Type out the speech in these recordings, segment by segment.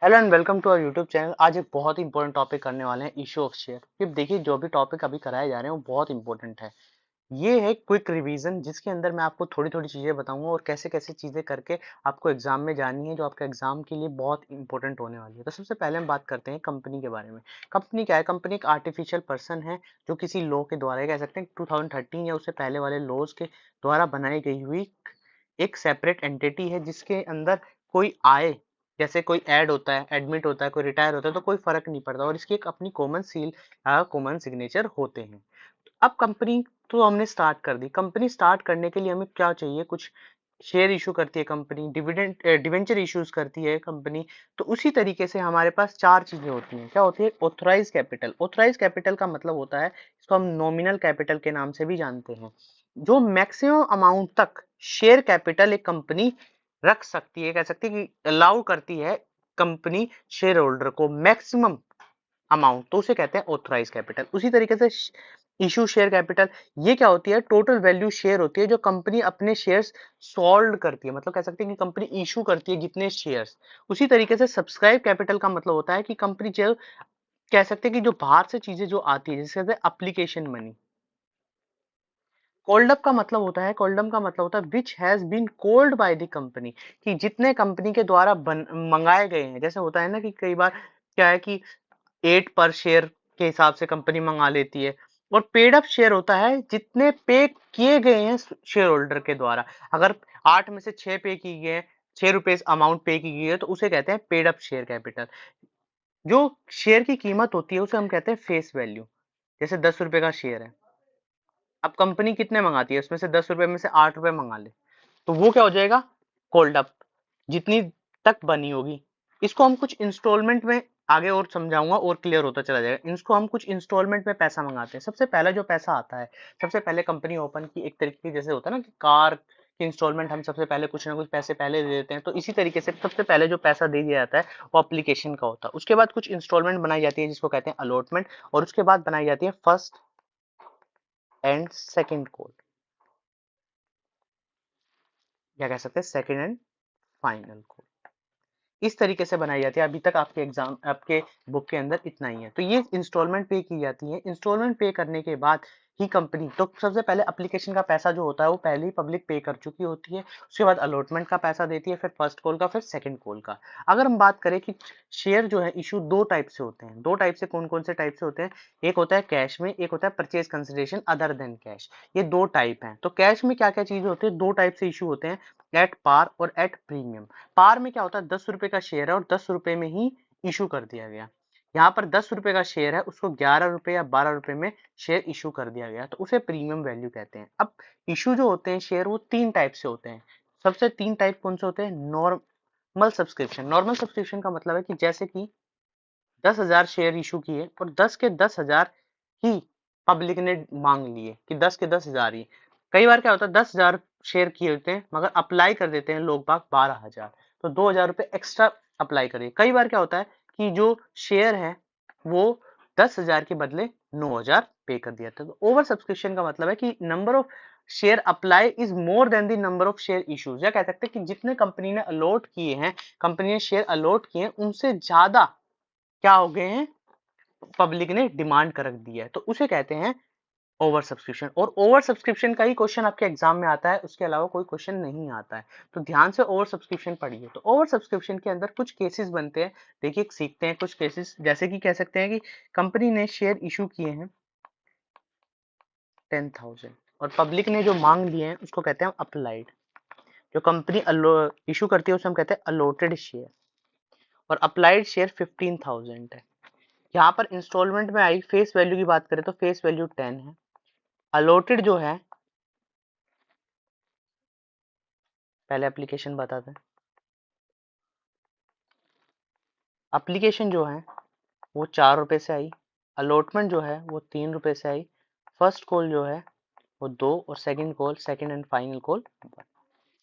Hello and welcome to our YouTube channel. आज एक बहुत ही इंपॉर्टेंट टॉपिक करने वाले हैं, इशू ऑफ शेयर। फिर देखिए, जो भी टॉपिक अभी कराए जा रहे हैं वो बहुत इंपॉर्टेंट है। ये है क्विक रिवीजन, जिसके अंदर मैं आपको थोड़ी थोड़ी चीजें बताऊंगा और कैसे कैसे चीजें करके आपको एग्जाम में जानी है, जो आपका एग्जाम के लिए बहुत इंपॉर्टेंट होने वाली है। तो सबसे पहले हम बात करते हैं कंपनी के बारे में। कंपनी क्या है? कंपनी एक आर्टिफिशियल पर्सन है जो किसी लॉ के द्वारा, कह सकते हैं 2013 या उससे पहले वाले लॉज के द्वारा बनाई गई हुई एक सेपरेट एंटिटी है, जिसके अंदर कोई आए, जैसे कोई ऐड होता है, एडमिट होता है, कोई रिटायर होता है, तो कोई फर्क नहीं पड़ता और इसकी एक अपनी कॉमन सील, कॉमन सिग्नेचर होते हैं। अब कंपनी तो हमने स्टार्ट कर दी। कंपनी स्टार्ट करने के लिए हमें क्या चाहिए? कुछ शेयर इशू करती है कंपनी, डिविडेंड डिवेंचर इश्यूज करती है कंपनी। तो उसी तरीके से हमारे पास चार चीजें होती हैं। क्या होती है? Authorise capital. ऑथराइज कैपिटल का मतलब होता है, इसको हम नॉमिनल कैपिटल के नाम से भी जानते हैं, जो मैक्सिमम अमाउंट तक शेयर कैपिटल एक कंपनी रख सकती है। कह सकती है कि अलाउ करती है कंपनी शेयर होल्डर को मैक्सिमम अमाउंट, तो उसे कहते हैं ऑथराइज कैपिटल। उसी तरीके से इशू शेयर कैपिटल, ये क्या होती है? टोटल वैल्यू शेयर होती है जो कंपनी अपने शेयर्स सोल्ड करती है, मतलब कह सकते हैं कि कंपनी इशू करती है जितने शेयर्स। उसी तरीके से सब्सक्राइब कैपिटल का मतलब होता है कि कंपनी जो, कह सकते हैं कि जो बाहर से चीजें जो आती है, जिसे कहते हैं एप्लीकेशन मनी। कॉल्ड अप का मतलब होता है, कॉल्डम का मतलब होता है which has been called by the company, कि जितने कंपनी के द्वारा मंगाए गए हैं। जैसे होता है ना कि कई बार क्या है कि 8 पर शेयर के हिसाब से कंपनी मंगा लेती है, और पेड अप शेयर होता है जितने पे किए गए हैं शेयर होल्डर के द्वारा। अगर 8 में से 6 पे की गए, 6 रुपए अमाउंट पे की गई है, तो उसे कहते हैं पेड अप शेयर कैपिटल। जो शेयर की कीमत होती है उसे हम कहते हैं फेस वैल्यू। जैसे 10 रुपए का शेयर है, अब कंपनी कितने मंगाती है? उसमें से 10 रुपए में से 8 रुपए मंगा ले, तो वो क्या हो जाएगा? कोल्ड अप, जितनी तक बनी होगी। इसको हम कुछ इंस्टॉलमेंट में आगे और समझाऊंगा और क्लियर होता चला जाएगा। इसको हम कुछ इंस्टॉलमेंट में पैसा मंगाते हैं। सबसे पहला जो पैसा आता है, सबसे पहले कंपनी ओपन की एक तरीके, जैसे होता है ना कि कार की इंस्टॉलमेंट, हम सबसे पहले कुछ ना कुछ पैसे पहले दे देते हैं, तो इसी तरीके से सबसे पहले जो पैसा दे दिया जाता है वो एप्लीकेशन का होता है। उसके बाद कुछ इंस्टॉलमेंट बनाई जाती है जिसको कहते हैं अलॉटमेंट, और उसके बाद बनाई जाती है फर्स्ट एंड सेकेंड कॉल, या कह सकते हैं सेकेंड एंड फाइनल कॉल। इस तरीके से बनाई जाती है। अभी तक आपके एग्जाम, आपके बुक के अंदर इतना ही है। तो ये इंस्टॉलमेंट पे की जाती है। इंस्टॉलमेंट पे करने के बाद ही कंपनी, तो सबसे पहले एप्लीकेशन का पैसा जो होता है वो पहले ही पब्लिक पे कर चुकी होती है। उसके बाद अलॉटमेंट का पैसा देती है, फिर फर्स्ट कॉल का, फिर सेकंड कॉल का। अगर हम बात करें कि शेयर जो है इशू दो टाइप से होते हैं। दो टाइप से कौन कौन से टाइप से होते हैं? एक होता है कैश में, एक होता है purchase consideration other than cash. ये दो टाइप हैं। तो कैश में क्या क्या चीज होती है? दो टाइप से इशू होते हैं, एट पार और एट प्रीमियम। पार में क्या होता है? 10 रुपए का शेयर है और 10 रुपए में ही इशू कर दिया गया। यहाँ पर 10 रुपए का शेयर है, उसको 11 रुपए या 12 रुपए में शेयर इशू कर दिया गया, तो उसे प्रीमियम वैल्यू कहते हैं। अब इशू जो होते हैं शेयर, वो तीन टाइप से होते हैं। सबसे तीन टाइप कौन से होते हैं? Normal subscription. नॉर्मल सब्सक्रिप्शन का मतलब है कि जैसे कि 10,000 शेयर इशू किए और 10 के 10,000 ही पब्लिक ने मांग लिए कि 10 के 10,000 ही। कई बार क्या होता है, 10,000 शेयर किए होते हैं मगर अप्लाई कर देते हैं लोग बाग 12,000, तो 2,000 रुपए एक्स्ट्रा अप्लाई करिए। कई बार क्या होता है कि जो शेयर है वो 10,000 के बदले 9,000 पे कर दिया था। तो ओवर सब्सक्रिप्शन का मतलब है कि number of share apply is more than the number of share issues, या कह सकते हैं कि जितने कंपनी ने अलॉट किए हैं, कंपनी ने शेयर अलॉट किए हैं, उनसे ज्यादा क्या हो गए हैं, पब्लिक ने डिमांड कर रख दिया है, तो उसे कहते हैं ओवर सब्सक्रिप्शन। और ओवर सब्सक्रिप्शन का ही क्वेश्चन आपके एग्जाम में आता है, उसके अलावा कोई क्वेश्चन नहीं आता है। तो ध्यान से ओवर सब्सक्रिप्शन पढ़िए। तो ओवर सब्सक्रिप्शन के अंदर कुछ केसेस बनते हैं। देखिए, सीखते हैं कुछ केसेस। जैसे कि कह सकते हैं कि कंपनी ने शेयर इशू किए हैं 10,000 और पब्लिक ने जो मांग लिए हैं उसको कहते हैं अप्लाइड। जो कंपनी इशू करती है उसे हम कहते हैं अलॉटेड शेयर, और अप्लाइड शेयर 15,000 है। यहाँ पर इंस्टॉलमेंट में आई फेस वैल्यू की बात करें तो फेस वैल्यू 10 है। अलॉटेड जो है, पहले एप्लीकेशन बताते हैं। एप्लीकेशन जो है वो 4 रुपए से आई, अलॉटमेंट जो है वो 3 रुपए से आई, फर्स्ट कॉल जो है वो 2, और second call, second and final call,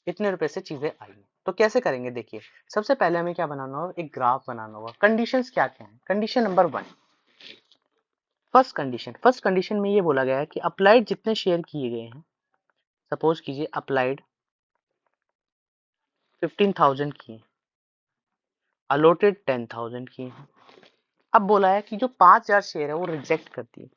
इतने रुपए से चीजें आई। तो कैसे करेंगे? देखिए, सबसे पहले हमें क्या बनाना होगा? एक ग्राफ बनाना होगा। कंडीशंस क्या क्या है? कंडीशन नंबर 1, फर्स्ट कंडीशन में ये बोला गया है कि अप्लाइड जितने शेयर किए गए हैं, सपोज कीजिए अप्लाइड 15,000 किए, अलॉटेड 10,000 की है। अब बोला है कि जो 5,000 शेयर है वो रिजेक्ट कर दिए,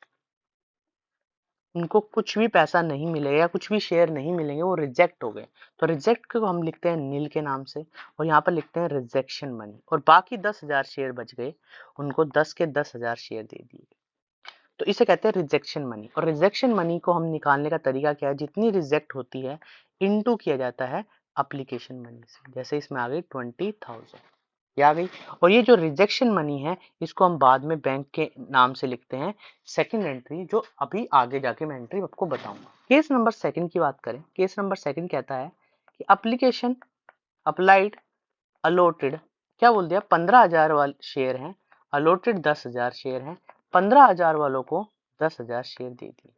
उनको कुछ भी पैसा नहीं मिलेगा या कुछ भी शेयर नहीं मिलेंगे, वो रिजेक्ट हो गए। तो रिजेक्ट को हम लिखते हैं नील के नाम से और यहाँ पर लिखते हैं रिजेक्शन मनी। और बाकी 10,000 शेयर बच गए, उनको 10 के 10,000 शेयर दे दिए, तो इसे कहते हैं रिजेक्शन मनी। और रिजेक्शन मनी को हम निकालने का तरीका क्या है, जितनी रिजेक्ट होती है इनटू किया जाता है एप्लीकेशन मनी से। जैसे इसमें आ गई 20,000, ये आ गई। और ये जो रिजेक्शन मनी है इसको हम बाद में बैंक के नाम से लिखते हैं सेकंड एंट्री, जो अभी आगे जाके मैं एंट्री आपको बताऊंगा। केस नंबर सेकंड की बात करें, केस नंबर सेकंड कहता है कि एप्लीकेशन अप्लाइड अलॉटेड, क्या बोल दिया, 15,000 वाले शेयर हैं, अलॉटेड 10,000 शेयर हैं, 15,000 वालों को 10,000 शेयर दे दिए।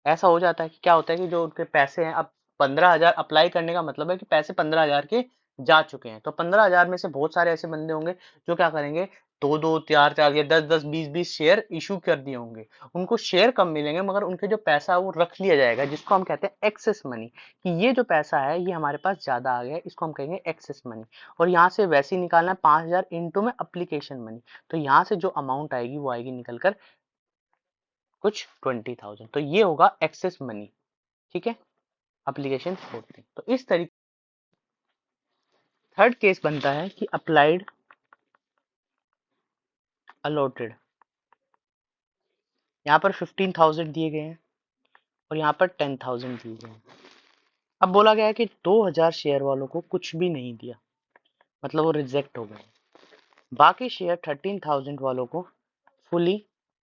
ऐसा हो जाता है कि क्या होता है कि जो उनके पैसे हैं, अब 15,000 अप्लाई करने का मतलब है कि पैसे 15,000 के जा चुके हैं। तो 15,000 में से बहुत सारे ऐसे बंदे होंगे जो क्या करेंगे, दो दो चार चार या 10 10 20 20 शेयर इशू कर दिए होंगे। उनको शेयर कम मिलेंगे मगर उनके जो पैसा है वो रख लिया जाएगा, जिसको हम कहते हैं एक्सेस मनी। कि ये जो पैसा है ये हमारे पास ज्यादा आ गया है, इसको हम कहेंगे एक्सेस मनी। और यहाँ से वैसे ही निकालना है 5,000 इंटू में अप्लीकेशन मनी। तो यहाँ से जो अमाउंट आएगी वो आएगी निकल कर कुछ 20,000। तो ये होगा एक्सेस मनी। ठीक है, एप्लीकेशन 14। तो इस तरीके थर्ड केस बनता है कि अप्लाइड अलॉटेड, यहाँ पर 15,000 दिए गए हैं और यहाँ पर 10,000 दिए गए हैं। अब बोला गया है कि 2,000 शेयर वालों को कुछ भी नहीं दिया, मतलब वो रिजेक्ट हो गए। बाकी शेयर 13,000 वालों को फुली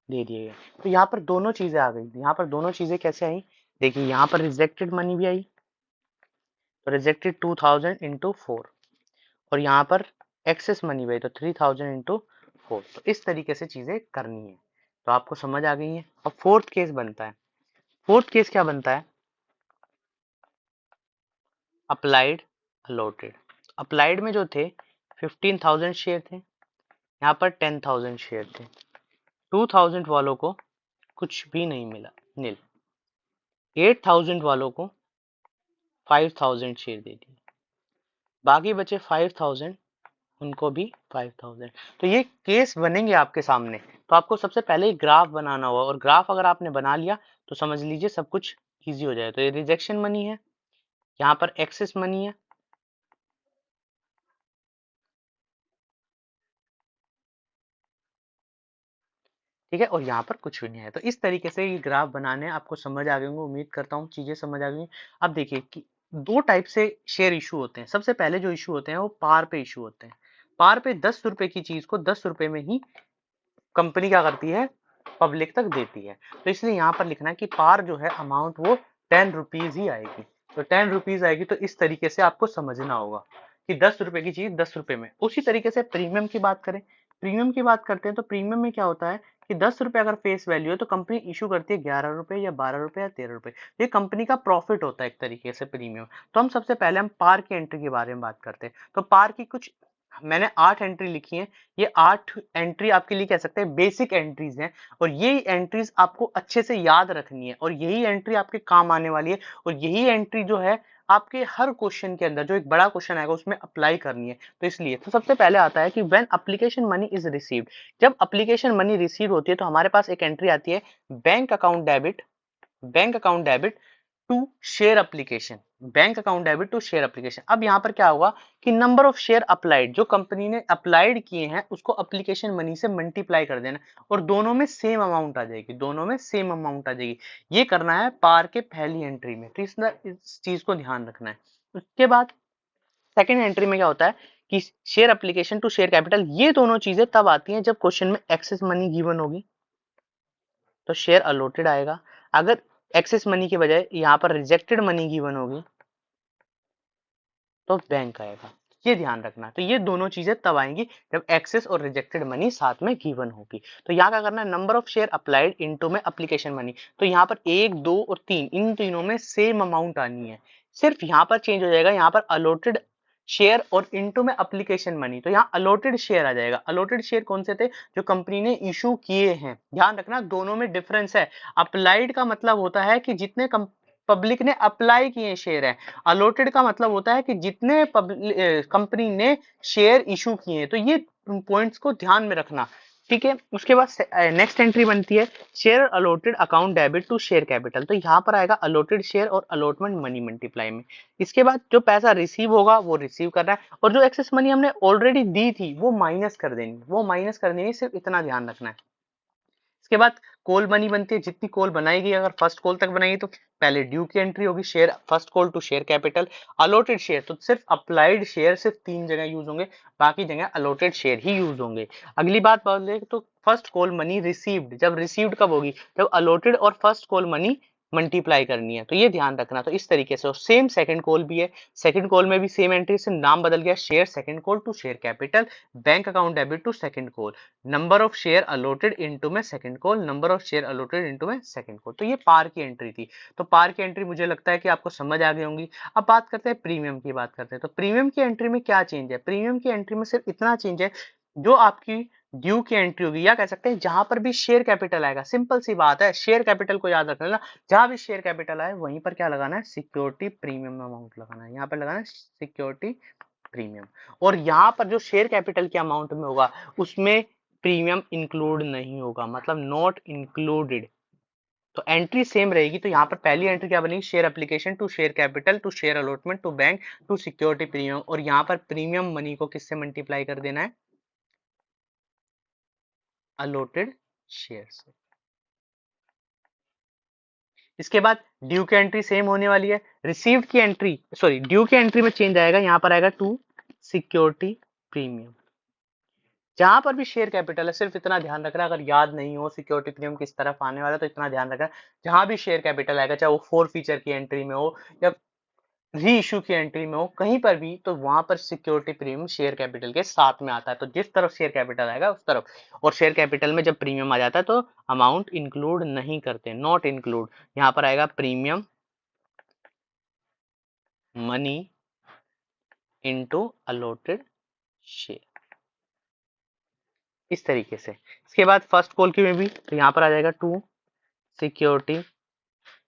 दे दिए गए। तो यहाँ पर दोनों चीजें आ गई। यहाँ पर दोनों चीजें कैसे आई, देखिए यहाँ पर रिजेक्टेड मनी भी आई, तो रिजेक्टेड 2,000 इंटू 4, और यहाँ पर एक्सेस मनी भी, तो 3,000 इंटू 4। तो इस तरीके से चीजें करनी है। तो आपको समझ आ गई है। अब फोर्थ केस बनता है। फोर्थ केस क्या बनता है, अप्लाइड अलॉटेड। अप्लाइड में जो थे 15,000 शेयर थे, यहाँ पर 10,000 शेयर थे, 2,000 वालों को कुछ भी नहीं मिला, नील। 8,000 वालों को 5,000 शेयर दे दिए, बाकी बचे 5,000, उनको भी 5,000। तो ये केस बनेंगे आपके सामने। तो आपको सबसे पहले ग्राफ बनाना होगा, और ग्राफ अगर आपने बना लिया तो समझ लीजिए सब कुछ इजी हो जाए। तो ये रिजेक्शन मनी है, यहाँ पर एक्सेस मनी है, ठीक है, और यहाँ पर कुछ भी नहीं है। तो इस तरीके से ये ग्राफ बनाने आपको समझ आ गए होंगे, उम्मीद करता हूँ चीजें समझ आ गई। अब देखिए कि दो टाइप से शेयर इशू होते हैं। सबसे पहले जो इशू होते हैं वो पार पे इशू होते हैं। पार पे 10 रुपए की चीज को 10 रुपए में ही कंपनी क्या करती है, पब्लिक तक देती है। तो इसलिए यहाँ पर लिखना है कि पार जो है अमाउंट वो 10 रुपीज ही आएगी। तो 10 रुपीज आएगी। तो इस तरीके से आपको समझना होगा कि 10 रुपए की चीज 10 रुपए में। उसी तरीके से प्रीमियम की बात करें, प्रीमियम की बात करते हैं तो प्रीमियम में क्या होता है कि 10 रुपए अगर फेस वैल्यू है तो कंपनी इशू करती है 11 रुपए या 12 रुपए या 13 रुपए। ये कंपनी का प्रॉफिट होता है एक तरीके से प्रीमियम। तो हम सबसे पहले हम पार की एंट्री के बारे में बात करते हैं। तो पार की कुछ मैंने 8 एंट्री लिखी है। ये 8 एंट्री आपके लिए कह सकते हैं बेसिक एंट्रीज हैं, और ये एंट्रीज आपको अच्छे से याद रखनी है और यही एंट्री आपके काम आने वाली है। और यही एंट्री जो है आपके हर क्वेश्चन के अंदर जो एक बड़ा क्वेश्चन आएगा उसमें अप्लाई करनी है। तो इसलिए तो सबसे पहले आता है कि when application money is received. जब एप्लीकेशन मनी रिसीव होती है तो हमारे पास एक एंट्री आती है bank account debit, bank account debit to share application, bank account debit to share application. अब यहाँ पर क्या होगा कि नंबर ऑफ शेयर अप्लाइड, जो कंपनी ने अप्लाइड किए हैं उसको एप्लीकेशन मनी से मल्टीप्लाई कर देना, और दोनों में सेम अमाउंट आ जाएगी, दोनों में सेम अमाउंट आ जाएगी। ये करना है पार के पहली एंट्री में। तो इस चीज को ध्यान रखना है। उसके बाद सेकेंड एंट्री में क्या होता है कि share application to share capital. ये दोनों चीजें तब आती हैं जब क्वेश्चन में एक्सेस मनी गिवन होगी तो शेयर अलॉटेड आएगा। अगर एक्सेस मनी के बजाय यहाँ पर रिजेक्टेड मनी गिवन होगी तो बैंक आएगा। ये ध्यान रखना। तो ये दोनों चीजें तब आएंगी जब एक्सेस और रिजेक्टेड मनी साथ में गिवन होगी। तो यहाँ क्या करना है, number of share applied into में एप्लीकेशन मनी। तो यहाँ पर 1 2 और 3 इन तीनों में सेम अमाउंट आनी है। सिर्फ यहाँ पर चेंज हो जाएगा, यहाँ पर अलॉटेड शेयर और इनटू में एप्लीकेशन मनी। तो यहाँ अलॉटेड शेयर आ जाएगा। अलॉटेड शेयर कौन से थे, जो कंपनी ने इशू किए हैं। ध्यान रखना दोनों में डिफरेंस है। अप्लाइड का मतलब होता है कि जितने पब्लिक ने अप्लाई किए शेयर हैं। अलॉटेड का मतलब होता है कि जितने कंपनी ने शेयर इशू किए हैं। तो ये पॉइंट्स को ध्यान में रखना, ठीक है। उसके बाद नेक्स्ट एंट्री बनती है share allotted account debit to share capital. तो यहाँ पर आएगा अलॉटेड शेयर और अलॉटमेंट मनी मल्टीप्लाई में। इसके बाद जो पैसा रिसीव होगा वो रिसीव करना है, और जो एक्सेस मनी हमने ऑलरेडी दी थी वो माइनस कर देनी, वो माइनस कर देनी, सिर्फ इतना ध्यान रखना है। इसके बाद कॉल मनी बनती है, जितनी कॉल बनाएगी, अगर फर्स्ट कॉल तक बनाएगी तो पहले ड्यू की एंट्री होगी, share first call to share capital. Allotted share तो सिर्फ अप्लाइड शेयर सिर्फ 3 जगह यूज होंगे, बाकी जगह अलॉटेड शेयर ही यूज होंगे। अगली बात बोले तो फर्स्ट कॉल मनी रिसीव्ड, जब रिसीव्ड कब होगी, जब अलॉटेड और फर्स्ट कॉल मनी मल्टीप्लाई करनी है, तो ये ध्यान रखना। तो इस तरीके से, और सेम सेकंड कॉल भी है, सेकंड कॉल में भी सेम एंट्री से नाम बदल गया, share second call to share capital, bank account debit to second call, number of share allotted into में second call, number of share allotted into में सेकंड कॉल। तो ये पार की एंट्री थी। तो पार की एंट्री मुझे लगता है कि आपको समझ आ गई होंगी। अब बात करते हैं प्रीमियम की, बात करते हैं तो प्रीमियम की एंट्री में क्या चेंज है। प्रीमियम की एंट्री में सिर्फ इतना चेंज है, जो आपकी ड्यू की एंट्री होगी, या कह सकते हैं जहां पर भी शेयर कैपिटल आएगा, सिंपल सी बात है, शेयर कैपिटल को याद रखना, जहां भी शेयर कैपिटल आए वहीं पर क्या लगाना है, सिक्योरिटी प्रीमियम अमाउंट लगाना है। यहाँ पर लगाना है सिक्योरिटी प्रीमियम, और यहाँ पर जो शेयर कैपिटल के अमाउंट में होगा उसमें प्रीमियम इंक्लूड नहीं होगा, मतलब नॉट इंक्लूडेड। तो एंट्री सेम रहेगी। तो यहाँ पर पहली एंट्री क्या बनेगी, share application to share capital to share allotment to bank to security premium, और यहाँ पर प्रीमियम मनी को किससे मल्टीप्लाई कर देना है, अलॉटेड शेयर से। इसके बाद ड्यू की एंट्री सेम होने वाली है, रिसीव्ड की एंट्री, सॉरी ड्यू की एंट्री में चेंज आएगा, यहाँ पर आएगा टू सिक्योरिटी प्रीमियम। जहां पर भी शेयर कैपिटल है, सिर्फ इतना ध्यान रखना, अगर याद नहीं हो सिक्योरिटी प्रीमियम किस तरफ आने वाला, तो इतना ध्यान रखना, जहां भी शेयर कैपिटल आएगा, चाहे वो 4 फीचर की एंट्री में हो या री इशू की एंट्री में हो, कहीं पर भी, तो वहां पर सिक्योरिटी प्रीमियम शेयर कैपिटल के साथ में आता है। तो जिस तरफ शेयर कैपिटल आएगा उस तरफ, और शेयर कैपिटल में जब प्रीमियम आ जाता है तो अमाउंट इंक्लूड नहीं करते, नॉट इंक्लूड। यहाँ पर आएगा premium money into allotted share, इस तरीके से। इसके बाद फर्स्ट कॉल की में भी, तो यहाँ पर आ जाएगा टू सिक्योरिटी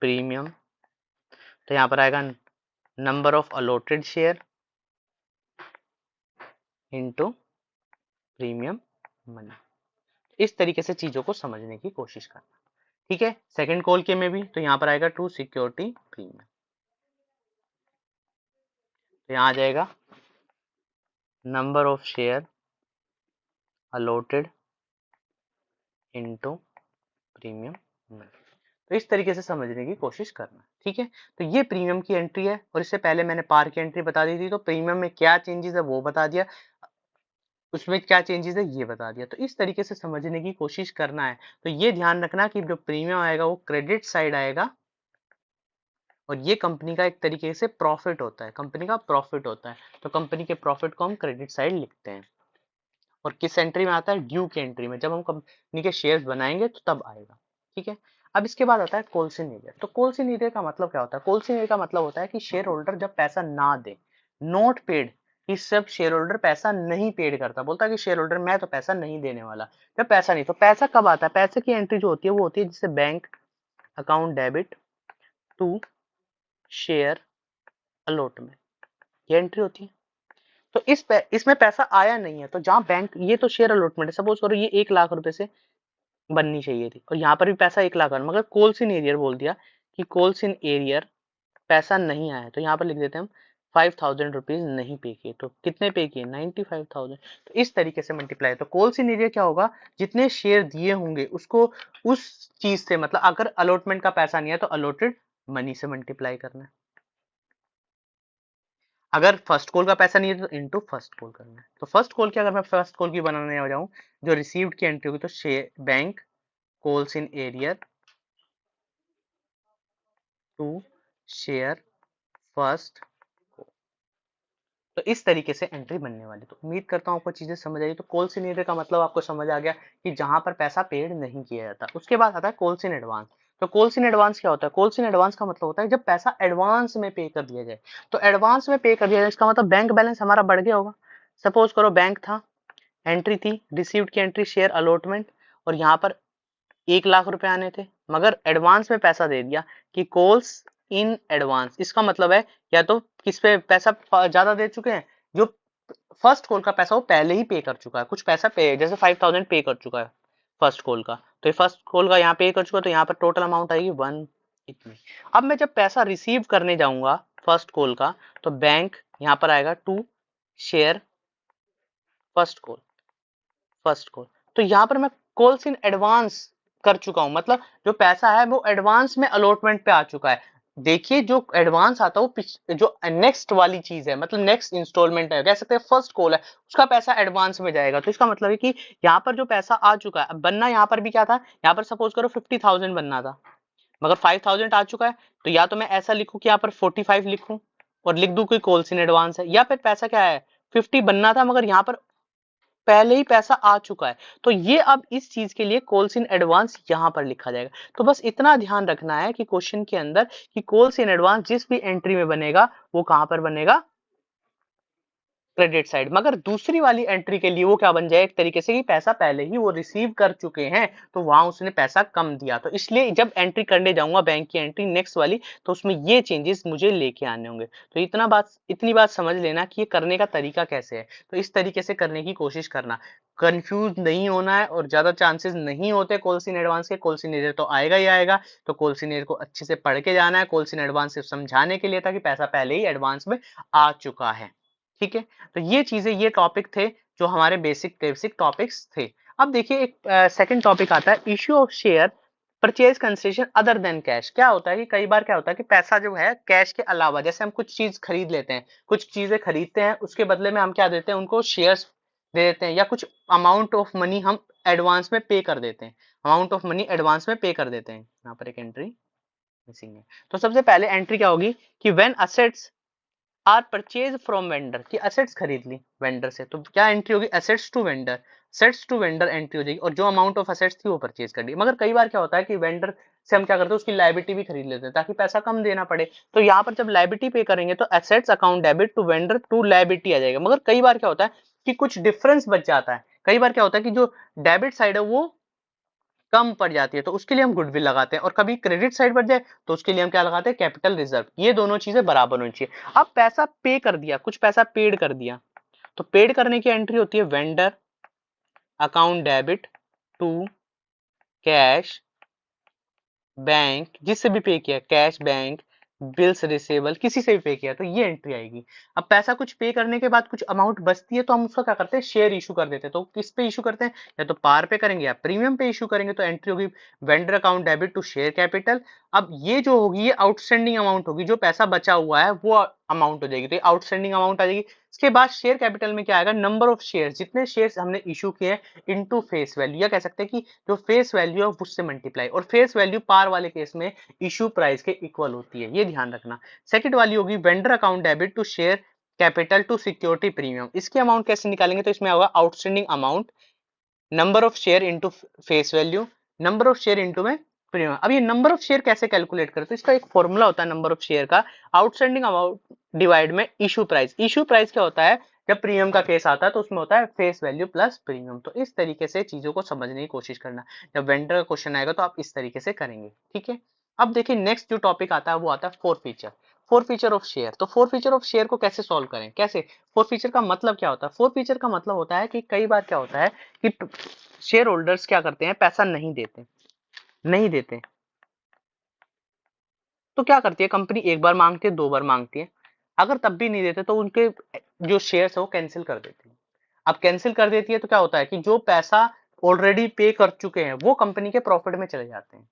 प्रीमियम, तो यहाँ पर आएगा number of allotted share into premium money. इस तरीके से चीजों को समझने की कोशिश करना, ठीक है। सेकंड कॉल के में भी, तो यहाँ पर आएगा टू सिक्योरिटी प्रीमियम, तो यहाँ आ जाएगा number of share allotted into premium money. तो इस तरीके से समझने की कोशिश करना, ठीक है। तो ये प्रीमियम की एंट्री है, और इससे पहले मैंने पार की एंट्री बता दी थी, तो प्रीमियम में क्या चेंजेस है वो बता दिया, उसमें क्या चेंजेस है ये बता दिया। तो इस तरीके से समझने की कोशिश करना है। तो ये ध्यान रखना कि जो प्रीमियम आएगा वो क्रेडिट साइड आएगा, और ये कंपनी का एक तरीके से प्रॉफिट होता है, कंपनी का प्रॉफिट होता है। तो कंपनी के प्रॉफिट को हम क्रेडिट साइड लिखते हैं, और किस एंट्री में आता है, ड्यू की एंट्री में, जब हम कंपनी के शेयर्स बनाएंगे तो तब आएगा, ठीक है। अब इसके बाद आता है कॉल्सन एरिया। तो कॉल्सन एरिया का मतलब क्या होता है, कॉल्सन एरिया का मतलब होता है कि शेयर होल्डर जब पैसा ना दे, नॉट पेड, इस सब शेयर होल्डर पैसा नहीं पेड करता, बोलता है कि शेयर होल्डर मैं तो पैसा नहीं देने वाला, जब पैसा नहीं, तो पैसा कब आता है, पैसे की एंट्री जो होती है वो होती है जिससे bank account debit to share allotment, ये एंट्री होती है। तो इसमें पैसा आया नहीं है, तो जहां बैंक, ये तो शेयर अलॉटमेंट है, सपोज करो ये 1 लाख रुपए से बननी चाहिए थी, और यहाँ पर भी पैसा 1 लाख है, मगर कोल्सिन एरियर बोल दिया कि कोल्सिन एरियर पैसा नहीं आया, तो यहाँ पर लिख देते हैं हम 5,000 रुपीज नहीं पे किए, तो कितने पे किए, 95,000। तो इस तरीके से मल्टीप्लाई, तो कोल्सिन एरियर क्या होगा, जितने शेयर दिए होंगे उसको उस चीज से, मतलब अगर अलॉटमेंट का पैसा नहीं है तो अलॉटेड मनी से मल्टीप्लाई करना है, अगर फर्स्ट कॉल का पैसा नहीं है तो इनटू फर्स्ट कॉल करना है। तो फर्स्ट कॉल की, अगर मैं फर्स्ट कॉल की बनाने आ जाऊं, जो रिसीव्ड की एंट्री होगी, तो share bank calls in arrear to share first, तो इस तरीके से एंट्री बनने वाली। तो उम्मीद करता हूँ आपको चीजें समझ आई। तो कॉल्स इन एरियर का मतलब आपको समझ आ गया कि जहां पर पैसा पेड नहीं किया जाता। उसके बाद आता है कॉल्स इन एडवांस। तो कॉल्स इन एडवांस क्या होता है, कॉल्स इन एडवांस का मतलब होता है जब पैसा एडवांस में पे कर दिया जाए। तो एडवांस में पे कर दिया जाए, इसका मतलब बैंक बैलेंस हमारा बढ़ गया होगा। सपोज करो बैंक था, एंट्री थी, रिसीव्ड की एंट्री शेयर अलॉटमेंट, और यहाँ पर 1 लाख रुपए आने थे, मगर एडवांस में पैसा दे दिया कि कॉल्स इन एडवांस, इसका मतलब है या तो किस पे पैसा ज्यादा दे चुके हैं, जो फर्स्ट कॉल का पैसा वो पहले ही पे कर चुका है, कुछ पैसा पे, जैसे 5000 पे कर चुका है फर्स्ट कॉल का, तो ये फर्स्ट कॉल का यहाँ पे कर चुका है, तो यहाँ पर टोटल अमाउंट आएगी 1 इतनी। अब मैं जब पैसा रिसीव करने जाऊंगा फर्स्ट कॉल का, तो बैंक यहाँ पर आएगा टू शेयर फर्स्ट कॉल, तो यहाँ पर मैं कॉल्स इन एडवांस कर चुका हूँ, मतलब जो पैसा है वो एडवांस में अलॉटमेंट पे आ चुका है। देखिए जो एडवांस आता है वो जो नेक्स्ट वाली चीज है, मतलब नेक्स्ट इंस्टॉलमेंट है, कह सकते हैं फर्स्ट कॉल है, उसका पैसा एडवांस में जाएगा। तो इसका मतलब है कि यहाँ पर जो पैसा आ चुका है, अब बनना यहाँ पर भी क्या था, यहाँ पर सपोज करो 50,000 बनना था, मगर 5000 आ चुका है, तो या तो मैं ऐसा लिखूं कि यहाँ पर 45 लिखूं और लिख दूं कोई कॉल्स इन एडवांस है, या फिर पैसा क्या है 50 बनना था मगर यहाँ पर पहले ही पैसा आ चुका है, तो ये अब इस चीज के लिए कॉल्स इन एडवांस यहां पर लिखा जाएगा। तो बस इतना ध्यान रखना है कि क्वेश्चन के अंदर कि कॉल्स इन एडवांस जिस भी एंट्री में बनेगा वो कहां पर बनेगा, क्रेडिट साइड, मगर दूसरी वाली एंट्री के लिए वो क्या बन जाए एक तरीके से कि पैसा पहले ही वो रिसीव कर चुके हैं, तो वहां उसने पैसा कम दिया, तो इसलिए जब एंट्री करने जाऊंगा बैंक की एंट्री नेक्स्ट वाली, तो उसमें ये चेंजेस मुझे लेके आने होंगे। तो इतनी बात समझ लेना कि ये करने का तरीका कैसे है, तो इस तरीके से करने की कोशिश करना, कंफ्यूज नहीं होना है, और ज्यादा चांसेस नहीं होते कॉल्स इन एडवांस के, कॉल्स इन एरियर तो आएगा ही आएगा, तो कॉल्स इन एरियर को अच्छे से पढ़ के जाना है, कॉल्स इन एडवांस से समझाने के लिए था कि पैसा पहले ही एडवांस में आ चुका है। ठीक है, तो ये चीजें, ये टॉपिक थे जो हमारे बेसिक टॉपिक्स थे। अब देखिए एक सेकंड टॉपिक आता है issue of share purchase consideration other than cash. क्या होता है कि कई बार क्या होता है कि पैसा जो है कैश के अलावा, जैसे हम कुछ चीज खरीद लेते हैं, कुछ चीजें खरीदते हैं, उसके बदले में हम क्या देते हैं उनको, शेयर्स दे देते हैं, या कुछ अमाउंट ऑफ मनी हम एडवांस में पे कर देते हैं, अमाउंट ऑफ मनी एडवांस में पे कर देते हैं। यहाँ पर एक एंट्री मिसिंग है, तो सबसे पहले एंट्री क्या होगी कि when assets are purchase from vendor, की असेट्स खरीद ली वेंडर से, तो क्या एंट्री होगी, असेट्स टू वेंडर एंट्री हो जाएगी, और जो अमाउंट ऑफ असेट्स थी वो परचेज कर ली। मगर कई बार क्या होता है कि वेंडर से हम क्या करते हैं उसकी लायबिलिटी भी खरीद लेते हैं ताकि पैसा कम देना पड़े, तो यहाँ पर जब लायबिलिटी पे करेंगे तो assets account debit to vendor to liability आ जाएगा। मगर कई बार क्या होता है कि कुछ डिफरेंस बच जाता है, कई बार क्या होता है कि जो डेबिट साइड है वो कम पड़ जाती है, तो उसके लिए हम गुडविल लगाते हैं, और कभी क्रेडिट साइड बढ़ जाए तो उसके लिए हम क्या लगाते हैं, कैपिटल रिजर्व। ये दोनों चीजें बराबर होनी चाहिए। अब पैसा पे कर दिया, कुछ पैसा पेड कर दिया, तो पेड करने की एंट्री होती है vendor account debit to cash bank, जिससे भी पे किया, कैश बैंक बिल्स रिसेबल, किसी से भी पे किया, तो ये एंट्री आएगी। अब पैसा कुछ पे करने के बाद कुछ अमाउंट बचती है, तो हम उसका क्या करते हैं, शेयर इशू कर देते हैं। तो किस पे इशू करते हैं, या तो पार पे करेंगे या प्रीमियम पे इशू करेंगे, तो एंट्री होगी vendor account debit to share capital. अब ये जो होगी ये आउटस्टैंडिंग अमाउंट होगी, जो पैसा बचा हुआ है वो अमाउंट हो जाएगी, तो ये आउटस्टैंडिंग अमाउंट आ जाएगी। इसके बाद शेयर कैपिटल में क्या आएगा, नंबर ऑफ शेयर, जितने शेयर हमने इशू किए हैं इनटू फेस वैल्यू, या कह सकते हैं कि जो फेस वैल्यू है उससे मल्टीप्लाई, और फेस वैल्यू पार वाले केस में इशू प्राइस के इक्वल होती है, ये ध्यान रखना। सेकंड वाली होगी vendor account debit to share capital to security premium. इसकी अमाउंट कैसे निकालेंगे, तो इसमें होगा outstanding amount, number of share into face value, number of share into में प्रीमियम। अब ये नंबर ऑफ शेयर कैसे कैलकुलेट करते हैं, इसका एक फॉर्मूला होता है नंबर ऑफ शेयर का, आउटस्टैंडिंग अमाउंट डिवाइड में इशू प्राइस। इशू प्राइस क्या होता है, जब प्रीमियम का केस आता है तो उसमें होता है फेस वैल्यू प्लस प्रीमियम। तो इस तरीके से चीजों को समझने की कोशिश करना, जब वेंडर का क्वेश्चन आएगा तो आप इस तरीके से करेंगे। ठीक है, अब देखिए नेक्स्ट जो टॉपिक आता है वो आता है फोर फीचर ऑफ शेयर। तो फोर फीचर ऑफ शेयर को कैसे सॉल्व करें, कैसे, फोर फीचर का मतलब क्या होता है, फोर फीचर का मतलब होता है कि कई बार क्या होता है कि शेयर होल्डर्स क्या करते हैं, पैसा नहीं देते, तो क्या करती है कंपनी, एक बार मांगती है, दो बार मांगती है, अगर तब भी नहीं देते तो उनके जो शेयर्स है वो कैंसिल कर देती है। अब कैंसिल कर देती है तो क्या होता है कि जो पैसा ऑलरेडी पे कर चुके हैं वो कंपनी के प्रॉफिट में चले जाते हैं,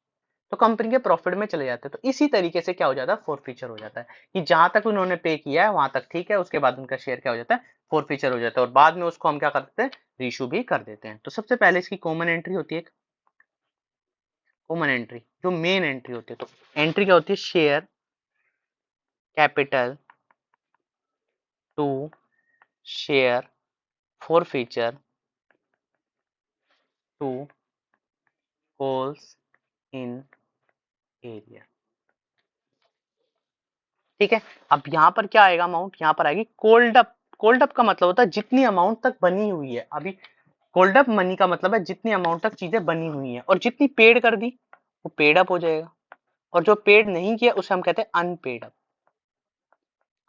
तो कंपनी के प्रॉफिट में चले जाते हैं। तो इसी तरीके से क्या हो जाता है, फोर फीचर हो जाता है कि जहां तक उन्होंने पे किया है वहां तक ठीक है, उसके बाद उनका शेयर क्या हो जाता है, फोर फीचर हो जाता है, और बाद में उसको हम क्या कर देते हैं, रीइशू भी कर देते हैं। तो सबसे पहले इसकी कॉमन एंट्री होती है, कॉमन एंट्री जो मेन एंट्री होती है, तो एंट्री क्या होती है, share capital to share forfeiture to holes in arrear. ठीक है, अब यहाँ पर क्या आएगा अमाउंट, यहाँ पर आएगी कोल्ड अप। कोल्ड अप का मतलब होता है जितनी अमाउंट तक बनी हुई है, अभी कोल्ड अप मनी का मतलब है जितनी अमाउंट तक चीजें बनी हुई है, और जितनी पेड कर दी वो पेड अप हो जाएगा, और जो पेड नहीं किया उसे हम कहते हैं unpaid up.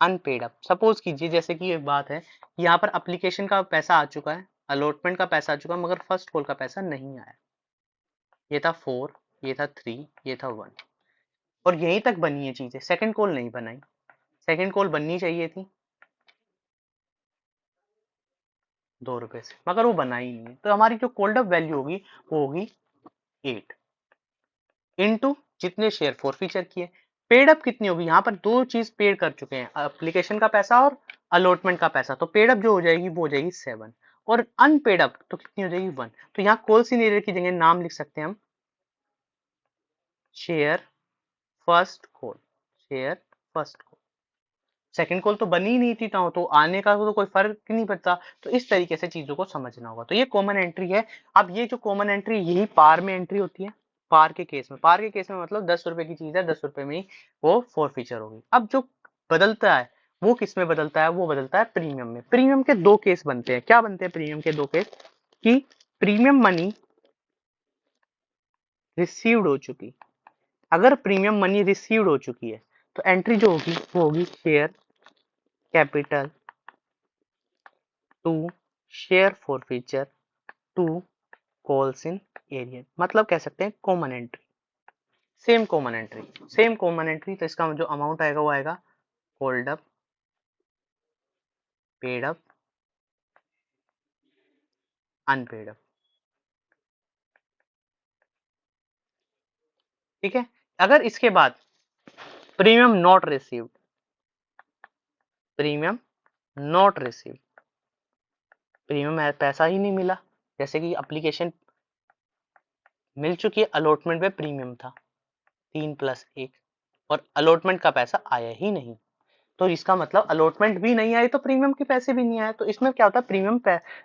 Unpaid up suppose कीजिए, जैसे कि एक बात है, यहाँ पर एप्लीकेशन का पैसा आ चुका है, अलॉटमेंट का पैसा आ चुका है, मगर फर्स्ट कॉल का पैसा नहीं आया। ये था 4, ये था 3, ये था 1, और यहीं तक बनी है चीजें, सेकंड कॉल नहीं बनाई। सेकंड कॉल बननी चाहिए थी 2 रुपए से, मगर वो बनाई नहीं है, तो हमारी जो कोल्ड अप वैल्यू होगी वो होगी 8 इंटू जितने शेयर फॉर फीचर किए। पेड अप कितनी होगी, यहाँ पर दो चीज पेड कर चुके हैं, एप्लीकेशन का पैसा और अलॉटमेंट का पैसा, तो पेड अप जो हो जाएगी वो हो जाएगी 7, और अनपेड अप तो कितनी हो जाएगी 1। तो यहाँ कॉल सिनेरियो की जगह नाम लिख सकते हैं हम share first call, share first call. Second call तो बनी ही नहीं थी, तो आने का तो कोई फर्क नहीं पड़ता। तो इस तरीके से चीजों को समझना होगा। तो ये कॉमन एंट्री है। अब ये जो कॉमन एंट्री यही पार में एंट्री होती है। पार के केस में, पार के केस में मतलब 10 रुपए की चीज है, 10 रुपए में ही वो फोर फीचर होगी। अब जो बदलता है वो किस में बदलता है, वो बदलता है प्रीमियम में। प्रीमियम के दो केस बनते हैं। क्या बनते हैं प्रीमियम के दो केस, कि प्रीमियम मनी रिसीव्ड हो चुकी, अगर प्रीमियम मनी रिसीव्ड हो चुकी है तो एंट्री जो होगी वो होगी share capital to share forfeiture to calls in arrear, मतलब कह सकते हैं common entry, same common entry, same common entry. तो इसका जो अमाउंट आएगा वो आएगा hold up, paid up, unpaid up. ठीक है। अगर इसके बाद premium not received, premium not received, premium पैसा ही नहीं मिला, जैसे कि एप्लीकेशन मिल चुकी है, अलॉटमेंट में प्रीमियम था 3+1 और अलॉटमेंट का पैसा आया ही नहीं, तो इसका मतलब अलॉटमेंट भी नहीं आई तो प्रीमियम के पैसे भी नहीं आए। तो इसमें क्या होता है, प्रीमियम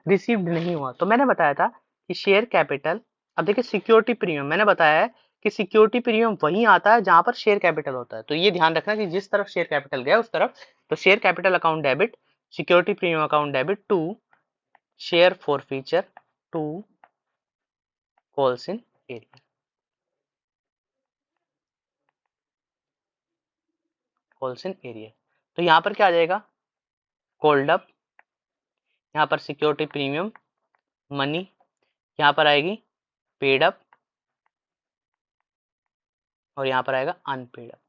रिसीव्ड नहीं हुआ। तो मैंने बताया था कि शेयर कैपिटल, अब देखिए सिक्योरिटी प्रीमियम मैंने बताया है कि सिक्योरिटी प्रीमियम वहीं आता है जहां पर शेयर कैपिटल होता है। तो ये ध्यान रखना कि जिस तरफ शेयर कैपिटल गया उस तरफ, तो share capital account debit, security premium account debit to share forfeiture to calls in arrear, calls in arrear. तो यहाँ पर क्या आ जाएगा, कॉल्ड अप, यहाँ पर सिक्योरिटी प्रीमियम मनी, यहाँ पर आएगी पेड अप, और यहाँ पर आएगा अनपेड अप।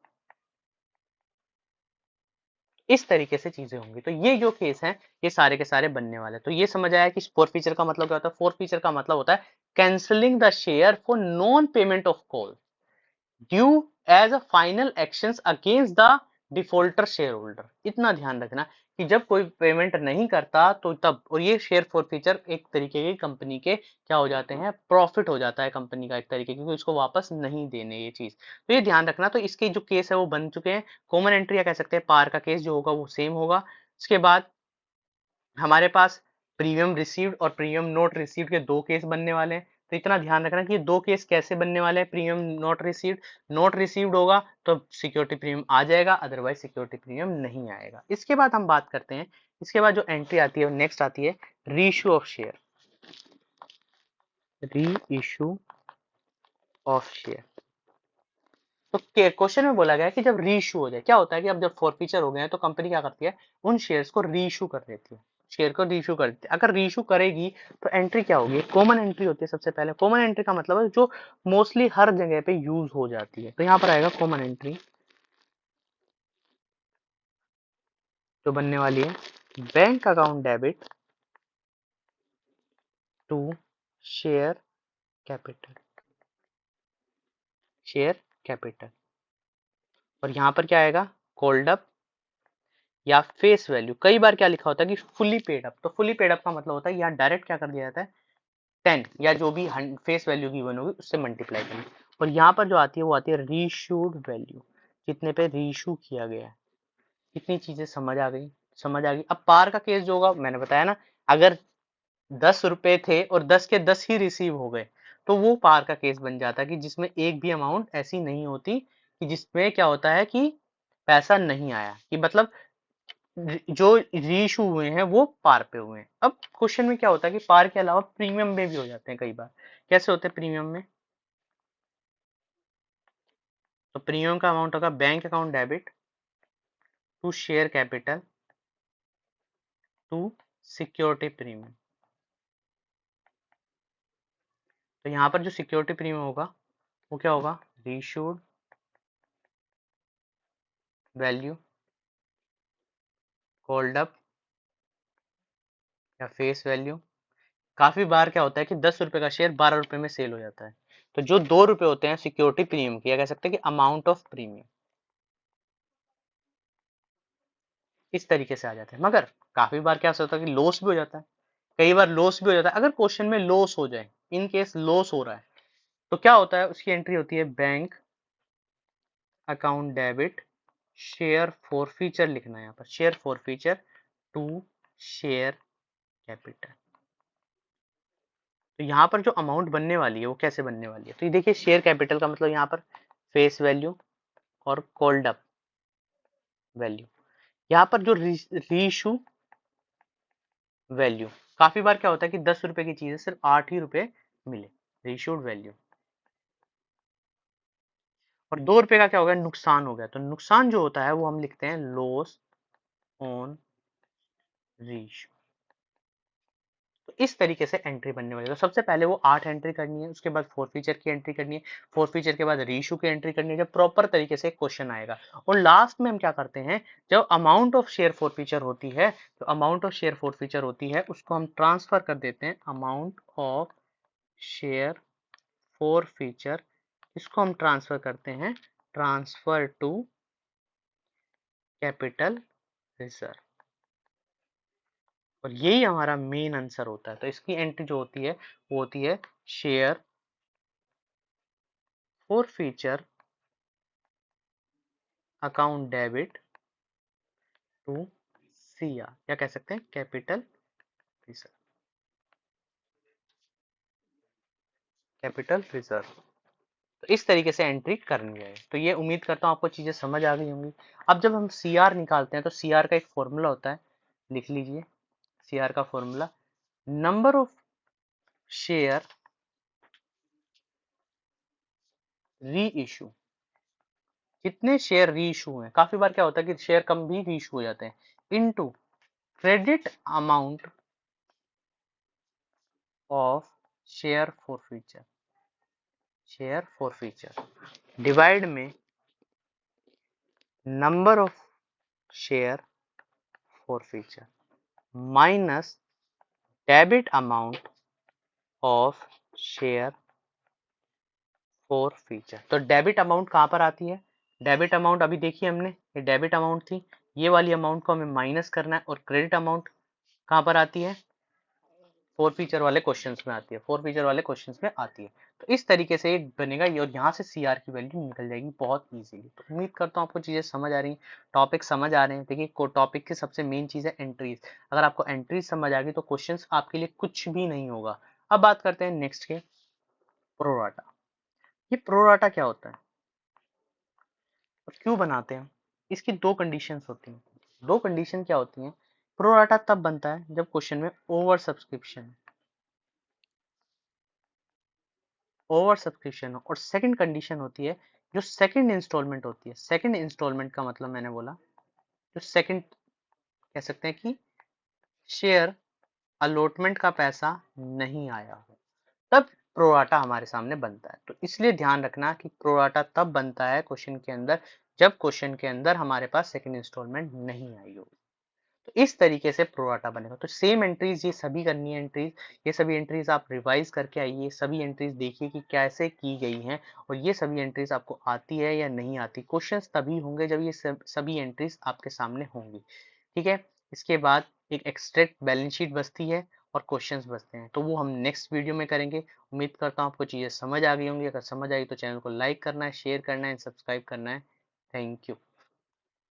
इस तरीके से चीजें होंगी। तो ये जो केस है ये सारे के सारे बनने वाले। तो ये समझ आया कि फोर फीचर का मतलब क्या होता है। फोर फीचर का मतलब होता है cancelling the share for non payment of call due as a final actions against the defaulter share holder. इतना ध्यान रखना कि जब कोई पेमेंट नहीं करता तो तब, और ये शेयर फॉर फीचर एक तरीके की कंपनी के क्या हो जाते हैं, प्रॉफिट हो जाता है कंपनी का एक तरीके, क्योंकि उसको वापस नहीं देने ये चीज। तो ये ध्यान रखना। तो इसके जो केस है वो बन चुके हैं। कॉमन एंट्री या कह सकते हैं पार का केस जो होगा वो सेम होगा। इसके बाद हमारे पास प्रीमियम रिसीव्ड और प्रीमियम नोट रिसीव्ड के दो केस बनने वाले हैं। तो इतना ध्यान रखना कि ये दो केस कैसे बनने वाले हैं। Premium not received, not received होगा तो सिक्योरिटी प्रीमियम आ जाएगा, अदरवाइज सिक्योरिटी प्रीमियम नहीं आएगा। इसके बाद हम बात करते हैं, इसके बाद जो एंट्री आती है नेक्स्ट आती है reissue of share, reissue of share. तो क्वेश्चन में बोला गया है कि जब रीइश्यू हो जाए, क्या होता है कि अब जब फॉरफीचर हो गए हैं तो कंपनी क्या करती है, उन शेयर्स को रीइश्यू कर देती है, शेयर को रीइश्यू कर देती है। अगर रीइश्यू करेगी तो एंट्री क्या होगी, कॉमन एंट्री होती है सबसे पहले। कॉमन एंट्री का मतलब है जो मोस्टली हर जगह पे यूज हो जाती है। तो यहाँ पर आएगा कॉमन एंट्री जो बनने वाली है bank account debit to share capital, share capital, और यहाँ पर क्या आएगा कॉल्ड अप या फेस वैल्यू। कई बार क्या लिखा होता है कि फुली पेड अप, तो फुली पेड अप का मतलब होता है यहाँ डायरेक्ट क्या कर दिया जाता है 10 या जो भी फेस वैल्यू गिवन होगी उससे मल्टीप्लाई करना। और यहाँ पर जो आती है वो आती है रीइश्यूड वैल्यू, कितने पे रीइश्यू किया गया है। कितनी चीजें समझ आ गई, समझ आ गई। अब पार का केस जो होगा मैंने बताया ना, अगर 10 रुपए थे और 10 के 10 ही रिसीव हो गए तो वो पार का केस बन जाता है, कि जिसमें एक भी अमाउंट ऐसी नहीं होती कि जिसमें क्या होता है कि पैसा नहीं आया, कि मतलब जो रीइश्यू हुए हैं वो पार पे हुए हैं। अब क्वेश्चन में क्या होता है कि पार के अलावा प्रीमियम में भी हो जाते हैं कई बार। कैसे होते हैं प्रीमियम में, तो प्रीमियम का अमाउंट होगा bank account debit to share capital to security premium. तो यहाँ पर जो सिक्योरिटी प्रीमियम होगा वो क्या होगा, रीइश्यूड वैल्यू कॉल्ड अप या फेस वैल्यू। काफी बार क्या होता है कि 10 रुपए का शेयर 12 रुपए में सेल हो जाता है, तो जो 2 रुपए होते हैं सिक्योरिटी प्रीमियम की, या कह सकते हैं कि अमाउंट ऑफ प्रीमियम, इस तरीके से आ जाते हैं। मगर काफी बार क्या होता है कि लॉस भी हो जाता है, कई बार लॉस भी हो जाता है। अगर क्वेश्चन में लॉस हो जाए, इन केस लॉस हो रहा है, तो क्या होता है, उसकी एंट्री होती है bank account debit share forfeiture, लिखना है यहाँ पर share forfeiture to share capital. तो यहाँ पर जो अमाउंट बनने वाली है वो कैसे बनने वाली है, तो ये देखिए शेयर कैपिटल का मतलब यहाँ पर फेस वैल्यू और कॉल्ड अप वैल्यू। यहाँ पर जो रीइश्यू वैल्यू, काफी बार क्या होता है कि 10 रुपए की चीज है, सिर्फ 8 ही रुपए मिले, रीइश्यूड वैल्यू। और 2 रुपए का क्या हो गया, नुकसान हो गया। तो नुकसान जो होता है वो हम लिखते हैं लॉस ऑन रीइश्यू। तो इस तरीके से एंट्री बनने वाली है। तो सबसे पहले वो 8 एंट्री करनी है, उसके बाद फॉरफीचर की एंट्री करनी है, फॉरफीचर के बाद रीइश्यू की एंट्री करनी है, जब प्रॉपर तरीके से क्वेश्चन आएगा। और लास्ट में हम क्या करते हैं, जब अमाउंट ऑफ शेयर फॉरफीचर होती है, तो अमाउंट ऑफ शेयर फॉरफीचर होती है उसको हम ट्रांसफर कर देते हैं अमाउंट ऑफ शेयर फॉरफीचर, इसको हम ट्रांसफर करते हैं ट्रांसफर टू कैपिटल रिजर्व। और यही हमारा मेन आंसर होता है। तो इसकी एंट्री जो होती है वो होती है share forfeiture account debit to CR, या कह सकते हैं कैपिटल रिजर्व, कैपिटल रिजर्व। तो इस तरीके से एंट्री करनी है। तो ये उम्मीद करता हूँ आपको चीजें समझ आ गई होंगी। अब जब हम सीआर निकालते हैं तो सीआर का एक फॉर्मूला होता है, लिख लीजिए सीआर का फॉर्मूला, नंबर ऑफ शेयर री इशू, कितने शेयर री इशू हुए। काफी बार क्या होता है कि शेयर कम भी री इशू हो जाते हैं, into credit amount of share forfeiture, share forfeiture divide में number of share forfeiture minus debit amount of share forfeiture. तो डेबिट अमाउंट कहाँ पर आती है, डेबिट अमाउंट अभी देखिए हमने, ये डेबिट अमाउंट थी, ये वाली अमाउंट को हमें माइनस करना है। और क्रेडिट अमाउंट कहाँ पर आती है, फोर फीचर वाले क्वेश्चंस में आती है, फोर फीचर वाले क्वेश्चंस में आती है। तो इस तरीके से एक बनेगा ये, और यहाँ से सीआर की वैल्यू निकल जाएगी बहुत इजीली। तो उम्मीद करता हूँ आपको चीजें समझ आ रही हैं, टॉपिक समझ आ रहे हैं। देखिए टॉपिक की सबसे मेन चीज है एंट्रीज, अगर आपको एंट्रीज समझ आ गई तो क्वेश्चंस आपके लिए कुछ भी नहीं होगा। अब बात करते हैं नेक्स्ट के, प्रोराटा। ये प्रोराटा क्या होता है और क्यों बनाते हैं, इसकी दो कंडीशंस होती हैं। दो कंडीशन क्या होती हैं, प्रोराटा तब बनता है जब क्वेश्चन में ओवर सब्सक्रिप्शन, ओवर सब्सक्रिप्शन हो। और सेकंड कंडीशन होती है जो सेकंड इंस्टॉलमेंट होती है। सेकंड इंस्टॉलमेंट का मतलब मैंने बोला जो सेकंड, कह सकते हैं कि शेयर अलॉटमेंट का पैसा नहीं आया हो, तब प्रोराटा हमारे सामने बनता है। तो इसलिए ध्यान रखना कि प्रोराटा तब बनता है क्वेश्चन के अंदर जब क्वेश्चन के अंदर हमारे पास सेकंड इंस्टॉलमेंट नहीं आई हो। तो इस तरीके से प्रोराटा बनेगा। तो सेम एंट्रीज ये सभी करनी है, एंट्रीज ये सभी एंट्रीज आप रिवाइज करके आइए, सभी एंट्रीज देखिए कि कैसे की गई हैं, और ये सभी एंट्रीज आपको आती है या नहीं आती। क्वेश्चंस तभी होंगे जब ये सभी एंट्रीज आपके सामने होंगी, ठीक है। इसके बाद एक एक्सट्रैक्ट बैलेंस शीट बचती है और क्वेश्चंस बचते हैं, तो वो हम नेक्स्ट वीडियो में करेंगे। उम्मीद करता हूँ आपको चीज़ें समझ आ गई होंगी। अगर समझ आई तो चैनल को लाइक करना है, शेयर करना है, सब्सक्राइब करना है। Thank you.